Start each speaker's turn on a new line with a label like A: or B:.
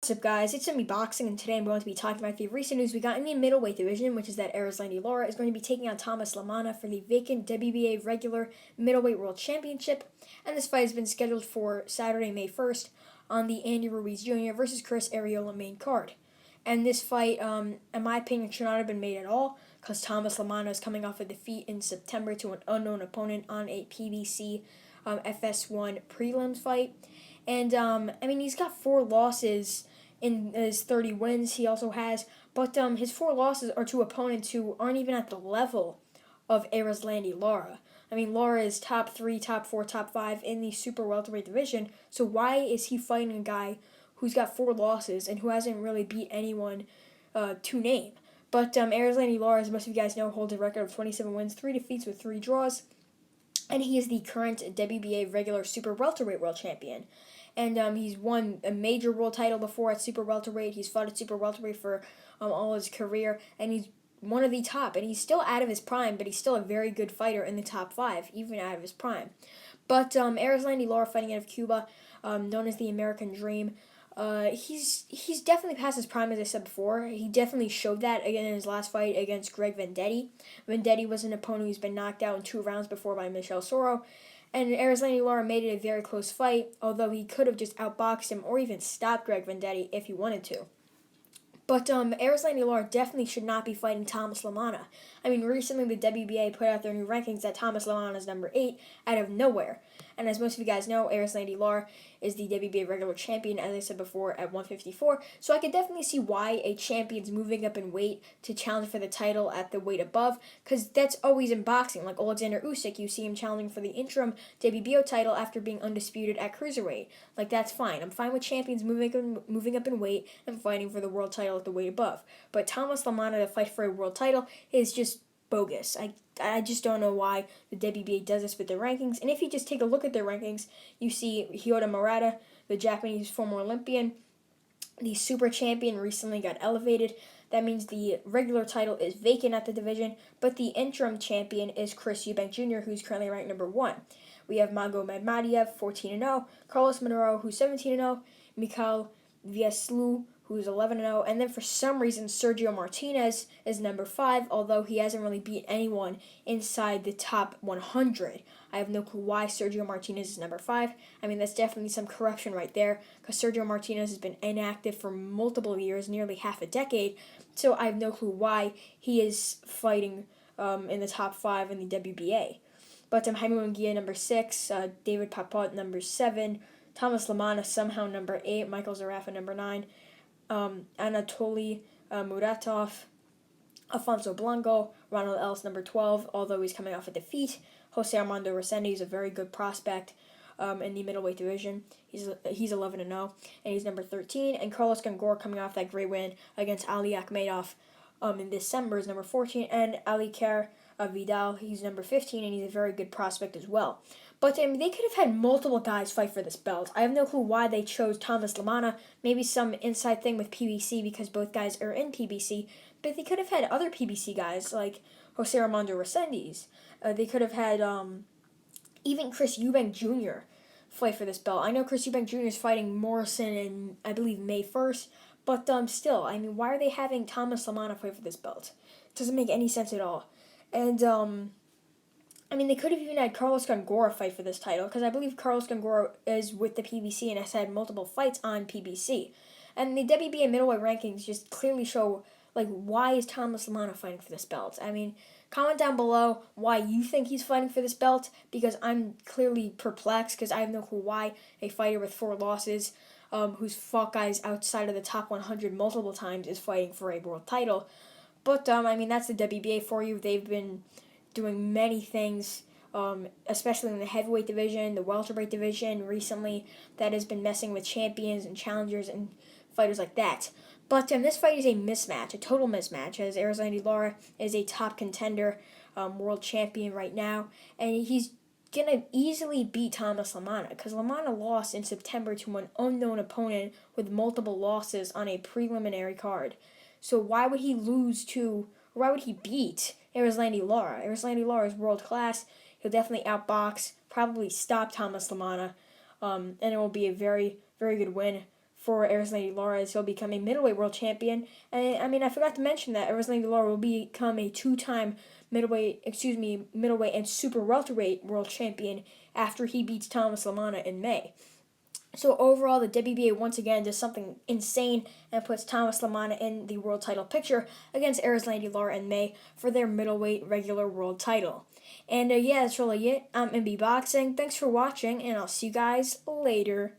A: What's up, guys? It's me Boxing, and today I'm going to be talking about the recent news we got in the middleweight division, which is that Erislandy Lara is going to be taking on Thomas Lamana for the vacant WBA regular middleweight world championship, and this fight has been scheduled for Saturday, May 1st on the Andy Ruiz Jr. versus Chris Arreola main card. And this fight, in my opinion, should not have been made at all, because Thomas Lamana is coming off a defeat in September to an unknown opponent on a PBC FS1 prelims fight. And, he's got 4 losses in his 30 wins he also has, but his 4 losses are to opponents who aren't even at the level of Erislandy Lara. Lara is top 3, top 4, top 5 in the super-welterweight division, so why is he fighting a guy who's got 4 losses and who hasn't really beat anyone to name? But Erislandy Lara, as most of you guys know, holds a record of 27 wins, 3 defeats with 3 draws, and he is the current WBA regular super-welterweight world champion. And he's won a major world title before at super welterweight. He's fought at super welterweight for all his career, and he's one of the top. And he's still out of his prime, but he's still a very good fighter in the top 5, even out of his prime. But Erislandy Lara, fighting out of Cuba, known as the American Dream, he's definitely past his prime, as I said before. He definitely showed that again in his last fight against Greg Vendetti. Vendetti was an opponent who's been knocked out in 2 rounds before by Michel Soro. And Erislandy Lara made it a very close fight, although he could have just outboxed him or even stopped Greg Vendetti if he wanted to. But Erislandy Lara definitely should not be fighting Thomas Lamana. Recently the WBA put out their new rankings that Thomas Lamana is number 8 out of nowhere. And as most of you guys know, Erislandy Lara is the WBA regular champion, as I said before, at 154. So I could definitely see why a champion's moving up in weight to challenge for the title at the weight above, because that's always in boxing. Like Alexander Usyk, you see him challenging for the interim WBO title after being undisputed at cruiserweight. Like, that's fine. I'm fine with champions moving up in weight and fighting for the world title at the weight above. But Thomas Lamana to fight for a world title is just bogus. I just don't know why the WBA does this with their rankings. And if you just take a look at their rankings, you see Ryota Murata, the Japanese former Olympian, the super champion, recently got elevated. That means the regular title is vacant at the division, but the interim champion is Chris Eubank Jr., who's currently ranked number 1. We have Magomed Madiev, 14-0, Carlos Monero, who's 17-0, Mikhail Vieslu, who's 11-0, and then for some reason Sergio Martinez is number 5, although he hasn't really beat anyone inside the top 100. I have no clue why Sergio Martinez is number 5. That's definitely some corruption right there, because Sergio Martinez has been inactive for multiple years, nearly half a decade, so I have no clue why he is fighting in the top 5 in the WBA. But Jaime Munguia, number 6, David Papot, number 7, Thomas Lamana, somehow number 8, Michael Zarafa, number 9, Anatoly Muratov, Alfonso Blanco, Ronald Ellis, number 12, although he's coming off a defeat. Jose Armando Resende is a very good prospect in the middleweight division. He's 11-0, and he's number 13. And Carlos Gongora, coming off that great win against Ali Akhmedov in December, is number 14. And Ali Kerr Vidal, he's number 15, and he's a very good prospect as well. But they could have had multiple guys fight for this belt. I have no clue why they chose Thomas Lamana. Maybe some inside thing with PBC because both guys are in PBC. But they could have had other PBC guys like Jose Armando Resendiz. They could have had even Chris Eubank Jr. fight for this belt. I know Chris Eubank Jr. is fighting Morrison in, I believe, May 1st. But still, why are they having Thomas Lamana fight for this belt? It doesn't make any sense at all. And they could have even had Carlos Gongora fight for this title, because I believe Carlos Gongora is with the PBC and has had multiple fights on PBC. And the WBA middleweight rankings just clearly show, why is Thomas Lamana fighting for this belt? Comment down below why you think he's fighting for this belt, because I'm clearly perplexed, because I have no clue why a fighter with 4 losses, who's fought guys outside of the top 100 multiple times, is fighting for a world title. But, that's the WBA for you. They've been doing many things, especially in the heavyweight division, the welterweight division recently, that has been messing with champions and challengers and fighters like that. But this fight is a mismatch, a total mismatch, as Erislandy Lara is a top contender, world champion right now, and he's going to easily beat Thomas Lamana, because Lamana lost in September to an unknown opponent with multiple losses on a preliminary card. So why would he beat Erislandy Lara? Erislandy Lara is world class. He'll definitely outbox, probably stop Thomas Lamana, and it will be a very, very good win for Erislandy Lara is he'll become a middleweight world champion. And I forgot to mention that Erislandy Lara will become a two-time middleweight and super welterweight world champion after he beats Thomas Lamana in May. So overall, the WBA once again does something insane and puts Thomas Lamana in the world title picture against Erislandy Lara in May for their middleweight regular world title. And that's really it. I'm MB Boxing. Thanks for watching, and I'll see you guys later.